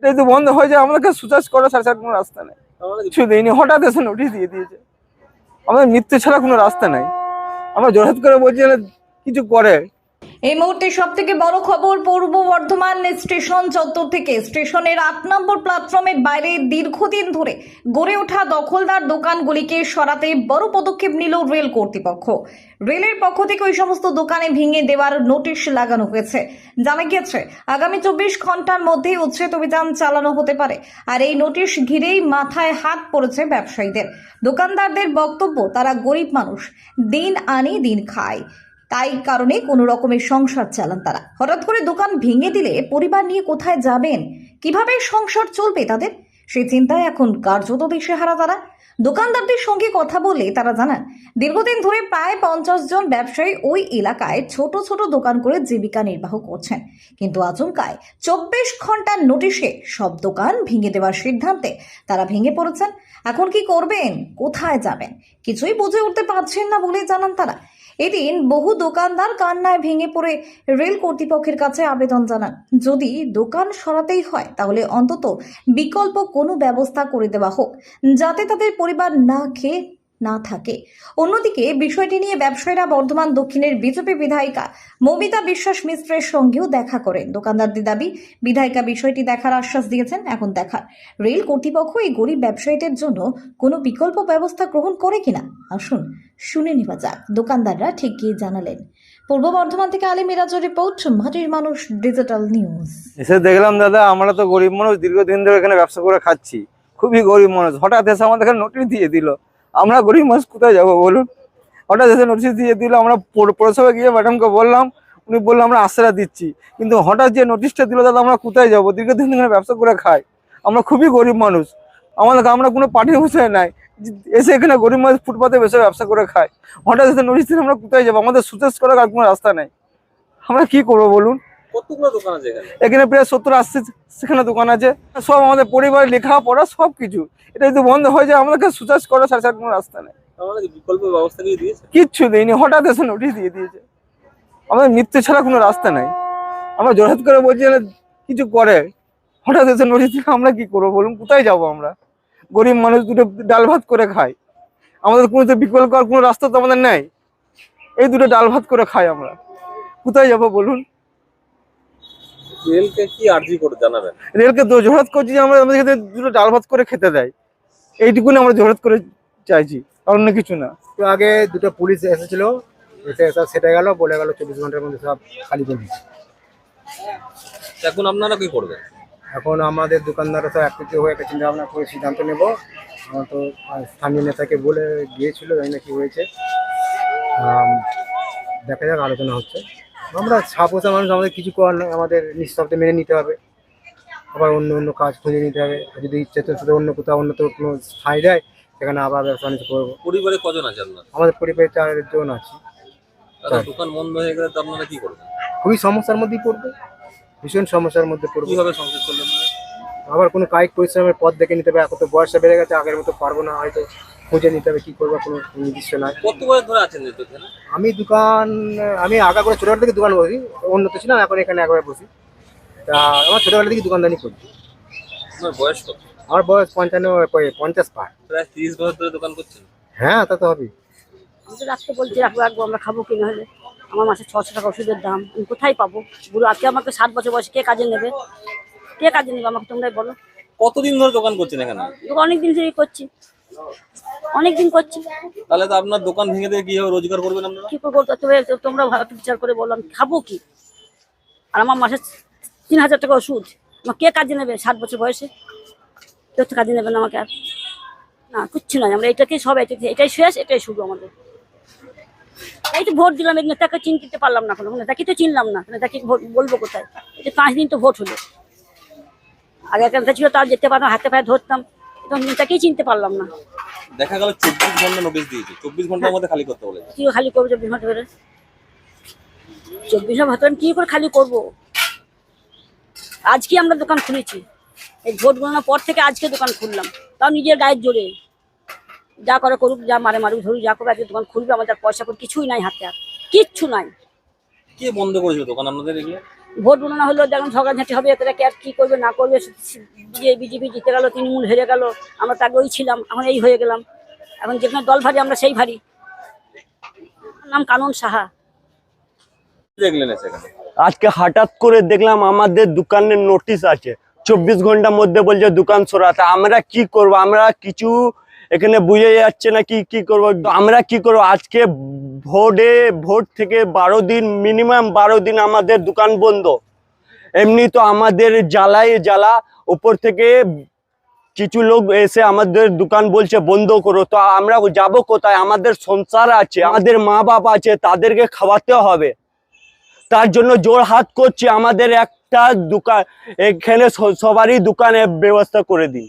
এই তো বন্ধ হয়ে যায়, আমাদেরকে সুচার্জ করা ছাড়া কোনো রাস্তা নেই। কিছু দেয়নি, হঠাৎ এসে নোটিশ দিয়ে দিয়েছে। আমাদের মৃত্যু ছাড়া কোনো রাস্তা নাই। আমরা জোরহাত করে বলছি কিছু করে। এই মুহূর্তে সব থেকে বড় খবর পূর্ব বর্ধমান স্টেশন চত্বর থেকে। স্টেশনের ৮ নম্বর প্ল্যাটফর্মের বাইরে দীর্ঘদিন ধরে গড়ে ওঠা দখলদার দোকানগুলিকে সরাতে বড় পদক্ষেপ নিল রেল কর্তৃপক্ষ। রেলের পক্ষ থেকে ওই সমস্ত দোকানে ভেঙে দেওয়ার নোটিশ লাগানো হয়েছে। জানা গিয়েছে আগামী ২৪ ঘন্টার মধ্যে উচ্ছেদ অভিযান চালানো হতে পারে। আর এই নোটিশ ঘিরেই মাথায় হাত পড়েছে ব্যবসায়ীদের। দোকানদারদের বক্তব্য, তারা গরিব মানুষ, দিন আনে দিন খায়, তাই কারণে কোনো রকমের সংসার চালান তারা। হঠাৎ করে দোকান ভেঙে দিলে পরিবার নিয়ে কোথায় যাবেন, কিভাবে সংসার চলবে তাদের, সেই চিন্তায় এখন কার্যত দিশেহারা তারা। দোকানদারদের সঙ্গে কথা বলে তারা জানান, দীর্ঘদিন ধরে প্রায় 50 জন ব্যবসায়ী ওই এলাকায় ছোট ছোট দোকান করে জীবিকা নির্বাহ করছেন, কিন্তু আচমকায় 24 ঘন্টার নোটিশে সব দোকান ভেঙে দেওয়ার সিদ্ধান্তে তারা ভেঙে পড়েছেন। এখন কি করবেন, কোথায় যাবেন, কিছুই বুঝে উঠতে পারছেন না বলে জানান তারা। এদিন বহু দোকানদার কান্নায় ভেঙে পড়ে রেল কর্তৃপক্ষের কাছে আবেদন জানান, যদি দোকান সরাতেই হয় তাহলে অন্তত বিকল্প কোনো ব্যবস্থা করে দেওয়া হোক, যাতে তাদের পরিবার না খেয়ে না থাকে। অন্যদিকে বিষয়টি নিয়ে ব্যবসায়ীরা বর্ধমান দক্ষিণের বিজেপি বিধায়িকা মৌমিতা বিশ্বাস মিশ্রের সঙ্গেও দেখা করেন। দোকানদারদের দাবি, বিধায়িকা বিষয়টি দেখার আশ্বাস দিয়েছেন, এখন দেখার রেল কর্তৃপক্ষ এই গরিব ব্যবসায়ীদের জন্য কোনো বিকল্প ব্যবস্থা গ্রহণ করে কিনা। আসুন শুনে নেওয়া যাক দোকানদাররা ঠিক কি জানালেন। পূর্ব বর্ধমান থেকে আলী মিরাজের রিপোর্ট, মাটির মানুষ ডিজিটাল নিউজ। এসে দেখলাম দাদা, আমরা তো গরিব মানুষ, দীর্ঘদিন ধরে এখানে ব্যবসা করে খাচ্ছি, খুবই গরিব মানুষ। হঠাৎ এসে আমাদের নোটিশ দিয়ে দিল, আমরা গরিব মানুষ কোথায় যাবো বলুন। হঠাৎ এসে নোটিশ দিয়ে দিল, আমরা পৌরসভা গিয়ে ম্যাডামকে বললাম, উনি বললো আমরা আশ্রয় দিচ্ছি, কিন্তু হঠাৎ যে নোটিশটা দিল দাদা, আমরা কোথায় যাবো? দীর্ঘদিন ধরে ব্যবসা করে খাই, আমরা খুবই গরিব মানুষ। আমরা কোনো পার্টির বিষয় নাই, এসে এখানে গরিব মানুষ ফুটপাতে বসে ব্যবসা করে খায়। হঠাৎ এসে নোটিশ দিলে আমরা কোথায় যাবো? আমাদের সুচার্জ করার আর কোনো রাস্তা নেই, আমরা কি করবো বলুন। কতগুলো দোকান আছে এখানে প্রায় 70-80 সেখানে দোকান আছে, সব আমাদের পরিবারের লেখাপড়া সবকিছু। এটা যদি বন্ধ হয়ে যায়, আমাদেরকে সুচার্জ করা ছাড়া কোনো রাস্তা নেই। বিকল্প ব্যবস্থা কি দিয়েছে? কিচ্ছু দেয়নি, হঠাৎ এসে নোটিশ দিয়ে দিয়েছে। আমাদের মৃত্যু ছাড়া কোনো রাস্তা নাই। আমরা জোরহাত করে বলছি কিছু করে, হঠাৎ এসে নোটিশ দিলে আমরা কি করবো বলুন, কোথায় যাবো? আমরা গরিব মানুষ, দুটো ডাল ভাত করে খাই, আমাদের কোনো বিকল্প আর কোনো রাস্তা তো আমাদের নেই। এই দুটো ডাল ভাত করে খাই, আমরা কোথায় যাবো বলুন। রেলকে কি আর্জি করে জানাবেন? রেলকে জোরহাত করছি যে আমাদের দুটো ডাল ভাত করে খেতে দেয়, এইটুকুনি আমরা জোরহাত করে চাইছি, কারণ না কিছু না। তো আগে দুটো পুলিশ এসেছিল, এসে সব সেটা গেল, বলে গেল 24 ঘন্টার মধ্যে সব খালি করে দিচ্ছে। এখন আপনারা কি করবেন? এখন আমাদের দোকানদাররা সব একত্রিত হয়ে একটা চিন্তা ভাবনা করে সিদ্ধান্ত নেব। আমার তো স্থানীয় নেতাকে বলে গিয়েছিল, জানি না কি হয়েছে, দেখা যাক, আলোচনা হচ্ছে। আমরা ছাপোষা মানুষ, আমাদের কিছু করার নয়, আমাদের নিঃশব্দে মেনে নিতে হবে, আবার অন্য অন্য কাজ খুঁজে নিতে হবে। যদি ইচ্ছে তো শুধু অন্য কোথাও অন্য তো কোনো ঠাঁই দেয়, সেখানে আবার ব্যবসা বাণিজ্য করবো। পরিবারে কজন আছে আপনার? আমাদের পরিবারে 4 জন আছি। দোকান বন্ধ হয়ে গেলে তো আপনারা কি করবেন? খুবই সমস্যার মধ্যেই পড়বে, ভীষণ সমস্যার মধ্যে পড়বে। কিভাবে সংসার চলবে? আবার কোনো কায়িক পরিশ্রমের পথ দেখে নিতে হবে। এখন তো বয়সটা বেড়ে গেছে, আগের মতো পারবো না, হয়তো খুঁজে নিতে হবে কি করবো, কোনো নির্দিষ্ট নাই। কত বছর ধরে আছেন এখানে? আমি আগা করে ছোটবেলা থেকে দোকান বসি, অন্য তো ছিলাম, এখন এখানে একবার বসি। তা আমার ছোটবেলা থেকে দোকানদারি করছি। আপনার বয়স কত? আমার বয়স 50 পার। প্রায় 30 বছর ধরে দোকান করছেন? হ্যাঁ, তা তো হবেই। আমি তো রাখতে বলছি, রাখবো, আমরা খাবো কিনা হলে। আমার মাসে 600 টাকা ওষুধের দাম, আমি কোথায় পাবো? বুড়ো আজকে আমাকে 60 বছর বয়সে কে কাজে নেবে? কে কাজে নেবে আমাকে তোমরাই বলো। কতদিন ধরে দোকান করছেন এখানে? অনেকদিন ধরে করছি, অনেকদিন করছি। তাহলে তো আপনার দোকান ভেঙে দিয়ে কিভাবে রোজগার করবেন আপনারা? কি করবো তোমরা ভালো বিচার করে বলো, আমি খাবো কি? আর আমার মাসে 3000 টাকা ওষুধ, আমার কে কাজে নেবে 60 বছর বয়সে? কেউ তো কাজে নেবে না আমাকে আর। না, কিচ্ছু নয়, আমরা এটাকেই সব এটাই শেষ, এটাই শুরু আমাদের। এই তো ভোট দিলাম, এই নেতাকে চিনতে পারলাম না, কোনো নেতাকে তো চিনলাম না, নেতাকে বলবো কোথায়? এই যে 5 দিন তো ভোট হলো, আগে একটা নেতা ছিল, তার যেতে পারতাম, হাতে পায়ে ধরতাম, এখন নেতাকেই চিনতে পারলাম না। দেখা গেল 24 ঘন্টা নোটিশ দিয়েছে, 24 ঘন্টার মধ্যে খালি করতে বলেছে। কি খালি করবো 24 ঘন্টা ধরে? 24 ঘন্টা কি করে খালি করবো? আজকে আমরা দোকান খুলেছি, এই ভোট গণনার পর থেকে আজকে দোকান খুললাম, তাও নিজের গায়ের জোরে। যা করে করুক, যা মারে মারুক, ধরুক, যা করবে, আজকে দোকান খুলবে। আমাদের পয়সা করে কিছুই নাই হাতে, আর কিচ্ছু নাই। কে বন্ধ করেছিল দোকান আপনাদের এগুলো? ভোট গণনা হলো, দেখুন ঝগড়াঝাঁটি হবে, এতে কি করবে না করবে, বিজেপি জিতে গেল, তৃণমূল হেরে গেল, আমরা তাকে ওই ছিলাম, এখন এই হয়ে গেলাম। এখন যেখানে দল ভারী আমরা সেই ভারী। নাম কানন সাহা। দেখলেন সেখানে? আজকে হঠাৎ করে দেখলাম আমাদের দোকানের নোটিশ আছে, 24 ঘন্টার মধ্যে বলছে দোকান সরাতে। আমরা কি করব? আমরা কিছু এখানে বুঝে যাচ্ছে না কি করব। আমরা কি করব? আজকে ভোট থেকে 12 দিন, মিনিমাম 12 দিন আমাদের দোকান বন্ধ। এমনি তো আমাদের জ্বালা উপর থেকে কিছু লোক এসে আমাদের দোকান বলছে বন্ধ করো, তো আমরা যাব কোথায়? আমাদের সংসার আছে, আমাদের মা বাপ আছে, তাদেরকে খাওয়াতে হবে। তার জন্য জোর হাত করছি, আমাদের একটা দোকান এখানে সবারই দোকানের ব্যবস্থা করে দিন।